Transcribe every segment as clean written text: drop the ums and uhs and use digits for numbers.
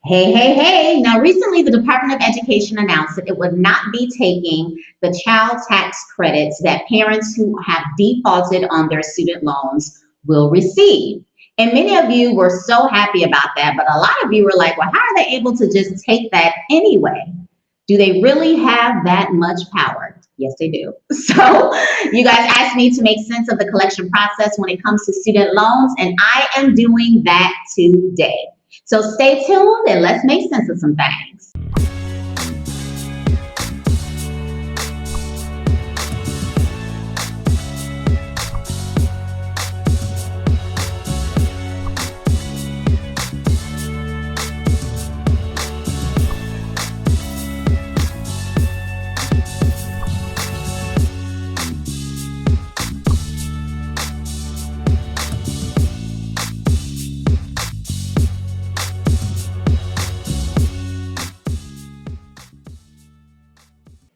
Hey, hey, hey. Now, recently, the Department of Education announced that it would not be taking the child tax credits that parents who have defaulted on their student loans will receive. And many of you were so happy about that, but a lot of you were like, well, how are they able to just take that anyway? Do they really have that much power? Yes, they do. So, you guys asked me to make sense of the collection process when it comes to student loans, and I am doing that today. So stay tuned and let's make sense of some things.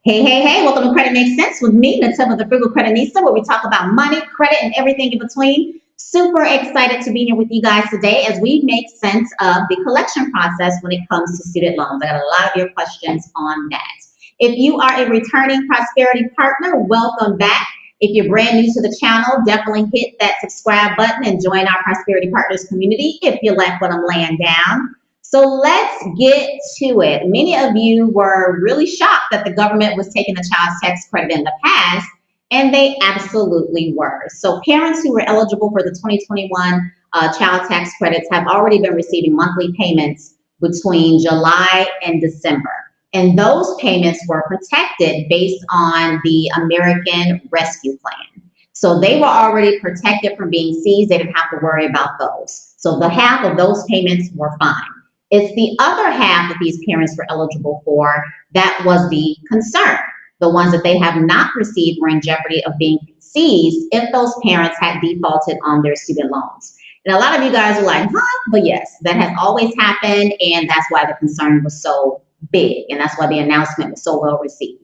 Hey, hey, hey, welcome to Credit Makes Sense with me, Nativa the Frugal Creditista, where we talk about money, credit, and everything in between. Super excited to be here with you guys today as we make sense of the collection process when it comes to student loans. I got a lot of your questions on that. If you are a returning Prosperity partner, welcome back. If you're brand new to the channel, definitely hit that subscribe button and join our Prosperity Partners community if you like what I'm laying down. So let's get to it. Many of you were really shocked that the government was taking the child tax credit in the past, and they absolutely were. So parents who were eligible for the 2021 child tax credits have already been receiving monthly payments between July and December. And those payments were protected based on the American Rescue Plan. So they were already protected from being seized. They didn't have to worry about those. So the half of those payments were fine. It's the other half that these parents were eligible for that was the concern. The ones that they have not received were in jeopardy of being seized if those parents had defaulted on their student loans. And a lot of you guys are like, huh? But yes, that has always happened, and that's why the concern was so big, and that's why the announcement was so well received.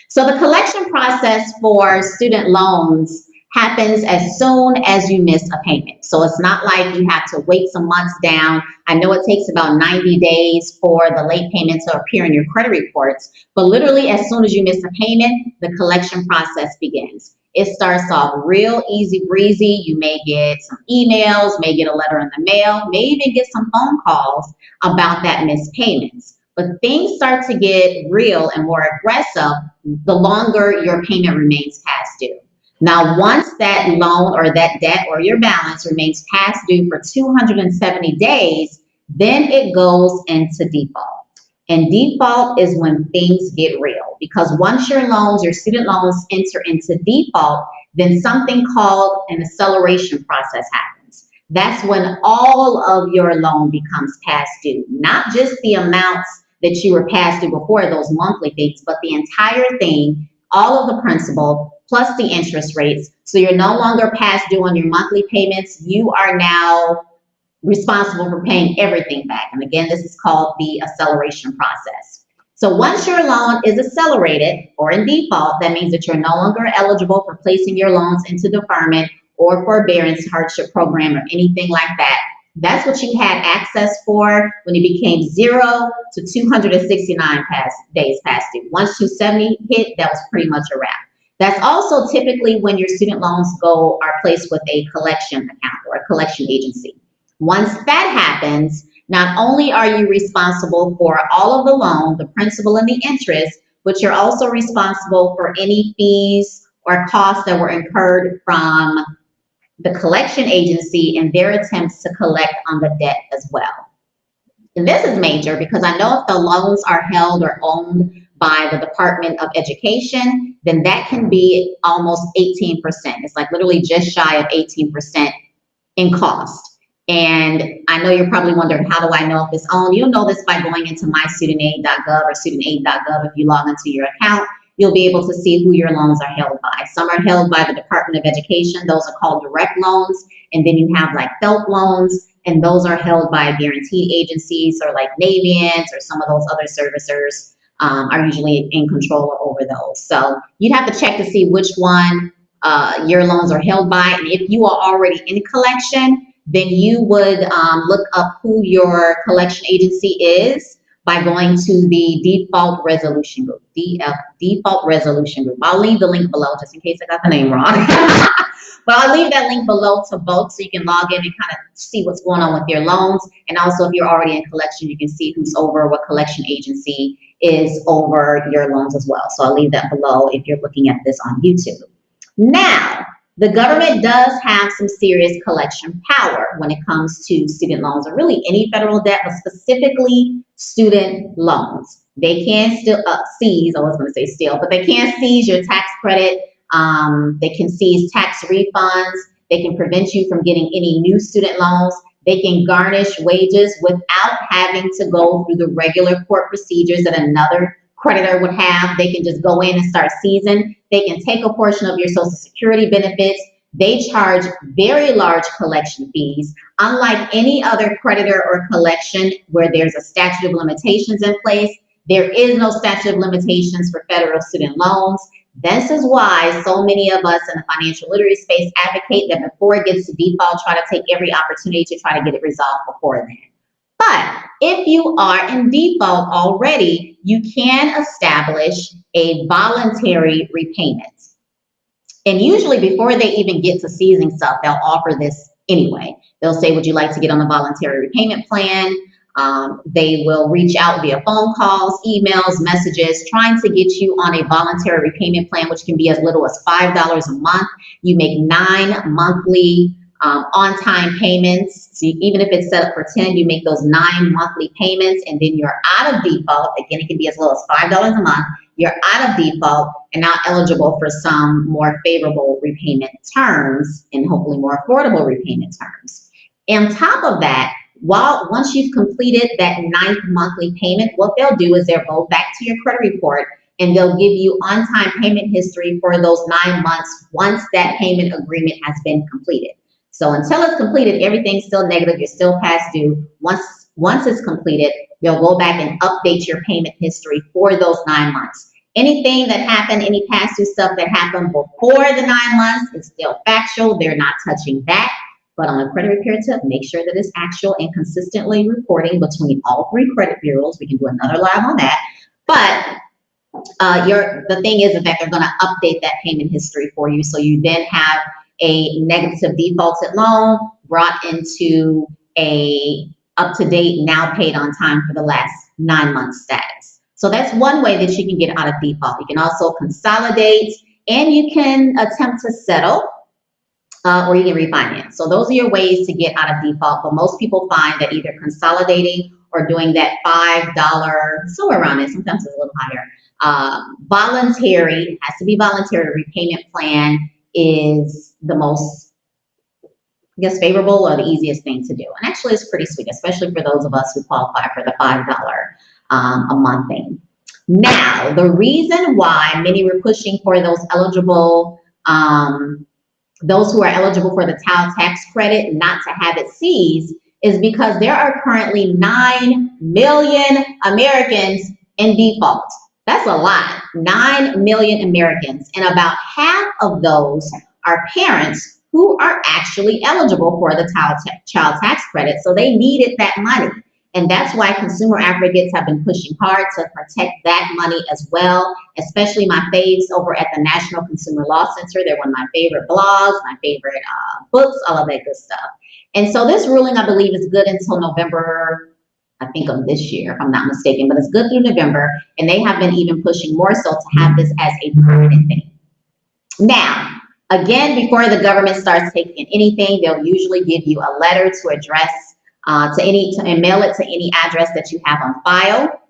So the collection process for student loans happens as soon as you miss a payment. So it's not like you have to wait some months down. I know it takes about 90 days for the late payment to appear in your credit reports, but literally as soon as you miss a payment, the collection process begins. It starts off real easy breezy. You may get some emails, may get a letter in the mail, may even get some phone calls about that missed payments. But things start to get real and more aggressive the longer your payment remains past due. Now, once that loan or that debt or your balance remains past due for 270 days, then it goes into default. And default is when things get real, because once your student loans enter into default, then something called an acceleration process happens. That's when all of your loan becomes past due, not just the amounts that you were past due before, those monthly fees, but the entire thing, all of the principal, plus the interest rates. So you're no longer past due on your monthly payments. You are now responsible for paying everything back. And again, this is called the acceleration process. So once your loan is accelerated or in default, that means that you're no longer eligible for placing your loans into deferment or forbearance hardship program or anything like that. That's what you had access for when it became 0 to 269 days past due. Once 270 hit, that was pretty much a wrap. That's also typically when your student loans are placed with a collection account or a collection agency. Once that happens, not only are you responsible for all of the loan, the principal and the interest, but you're also responsible for any fees or costs that were incurred from the collection agency in their attempts to collect on the debt as well. And this is major because I know if the loans are held or owned by the Department of Education, then that can be almost 18%. It's like literally just shy of 18% in cost. And I know you're probably wondering, how do I know if it's owned? You'll know this by going into mystudentaid.gov or studentaid.gov. If you log into your account, you'll be able to see who your loans are held by. Some are held by the Department of Education. Those are called direct loans. And then you have like FFELP loans, and those are held by guaranteed agencies or like Navient or some of those other servicers. Are usually in control over those. So you'd have to check to see which one your loans are held by. And if you are already in collection, then you would look up who your collection agency is by going to the default resolution group, default resolution group. I'll leave the link below just in case I got the name wrong. But I'll leave that link below to both so you can log in and kind of see what's going on with your loans. And also, if you're already in collection, you can see who's over, what collection agency is over your loans as well. So I'll leave that below if you're looking at this on YouTube. Now, the government does have some serious collection power when it comes to student loans, or really any federal debt, but specifically student loans. They can still seize, I was going to say steal, but they can seize your tax credit. They can seize tax refunds. They can prevent you from getting any new student loans. They can garnish wages without having to go through the regular court procedures that another creditor would have. They can just go in and start seizing. They can take a portion of your Social Security benefits. They charge very large collection fees. Unlike any other creditor or collection where there's a statute of limitations in place, there is no statute of limitations for federal student loans. This is why so many of us in the financial literacy space advocate that before it gets to default, try to take every opportunity to try to get it resolved before then. But if you are in default already, you can establish a voluntary repayment. And usually before they even get to seizing stuff, they'll offer this anyway. They'll say, would you like to get on the voluntary repayment plan? They will reach out via phone calls, emails, messages, trying to get you on a voluntary repayment plan, which can be as little as $5 a month. You make 9 monthly on-time payments. So even if it's set up for 10, you make those 9 monthly payments, and then you're out of default. Again, it can be as little as $5 a month. You're out of default and now eligible for some more favorable repayment terms and hopefully more affordable repayment terms. And on top of that, once you've completed that 9th monthly payment, what they'll do is they'll go back to your credit report and they'll give you on-time payment history for those 9 months once that payment agreement has been completed. So until it's completed, everything's still negative. You're still past due. Once it's completed, they'll go back and update your payment history for those 9 months. Anything that happened, any past due stuff that happened before the 9 months is still factual. They're not touching that. But on a credit repair tip, make sure that it's actual and consistently reporting between all 3 credit bureaus. We can do another live on that. But the thing is that they're going to update that payment history for you. So you then have a negative defaulted loan brought into a up-to-date, now paid on time for the last 9 months status. So that's one way that you can get out of default. You can also consolidate, and you can attempt to settle, or you can refinance. So those are your ways to get out of default. But most people find that either consolidating or doing that $5, somewhere around it, sometimes it's a little higher, voluntary, it has to be voluntary repayment plan is the most, I guess, favorable or the easiest thing to do. And actually it's pretty sweet, especially for those of us who qualify for the $5 a month thing. Now, the reason why many were pushing for those eligible, those who are eligible for the child tax credit not to have it seized is because there are currently 9 million Americans in default. That's a lot, 9 million Americans. And about half of those are parents who are actually eligible for the child tax credit. So they needed that money. And that's why consumer advocates have been pushing hard to protect that money as well, especially my faves over at the National Consumer Law Center. They're one of my favorite blogs, my favorite books, all of that good stuff. And so this ruling, I believe, is good until November, I think, of this year, if I'm not mistaken, but it's good through November. And they have been even pushing more so to have this as a permanent thing. Now, again, before the government starts taking anything, they'll usually give you a letter to address and mail it to any address that you have on file.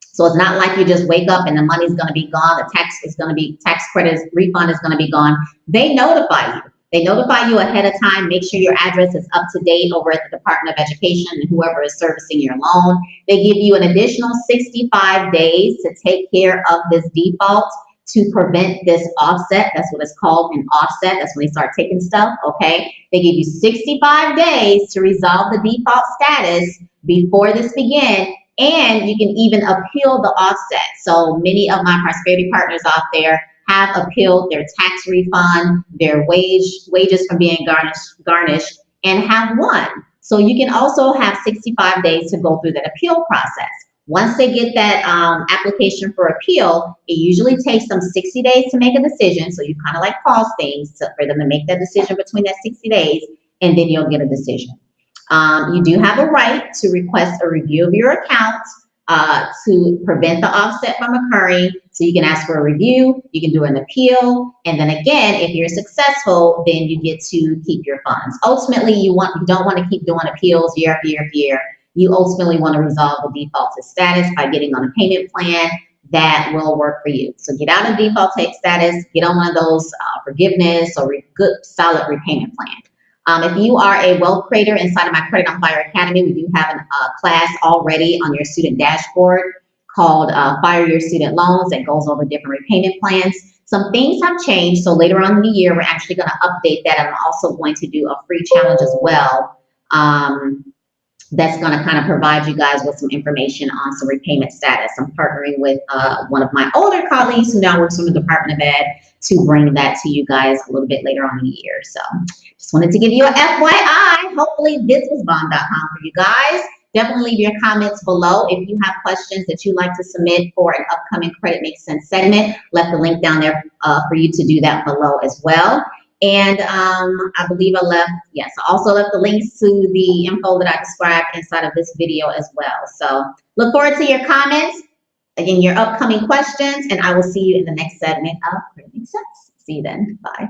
So it's not like you just wake up and the money's going to be gone, the tax credit refund is going to be gone. They notify you. They notify you ahead of time. Make sure your address is up to date over at the Department of Education and whoever is servicing your loan. They give you an additional 65 days to take care of this default to prevent this offset. That's what it's called, an offset. That's when they start taking stuff, okay? They give you 65 days to resolve the default status before this begins, and you can even appeal the offset. So many of my prosperity partners out there have appealed their tax refund, their wages from being garnished, and have won. So you can also have 65 days to go through that appeal process. Once they get that application for appeal, it usually takes them 60 days to make a decision. So you kind of like pause things for them to make that decision between that 60 days, and then you'll get a decision. You do have a right to request a review of your account to prevent the offset from occurring. So you can ask for a review, you can do an appeal, and then again, if you're successful, then you get to keep your funds. Ultimately, you don't want to keep doing appeals year after year after year. You ultimately want to resolve the defaulted status by getting on a payment plan that will work for you. So get out of defaulted status, get on one of those forgiveness or good solid repayment plan. If you are a wealth creator inside of my Credit on Fire Academy, we do have a class already on your student dashboard called Fire Your Student Loans that goes over different repayment plans. Some things have changed, so later on in the year, we're actually going to update that. I'm also going to do a free challenge as well. That's going to kind of provide you guys with some information on some repayment status. I'm partnering with one of my older colleagues who now works in the Department of Ed to bring that to you guys a little bit later on in the year. So just wanted to give you an FYI. Hopefully this was bomb.com for you guys. Definitely leave your comments below. If you have questions that you'd like to submit for an upcoming Credit Makes Sense segment, left the link down there for you to do that below as well. And I believe I also left the links to the info that I described inside of this video as well. So look forward to your comments, again, your upcoming questions, and I will see you in the next segment of Credit Makes Sense. See you then. Bye.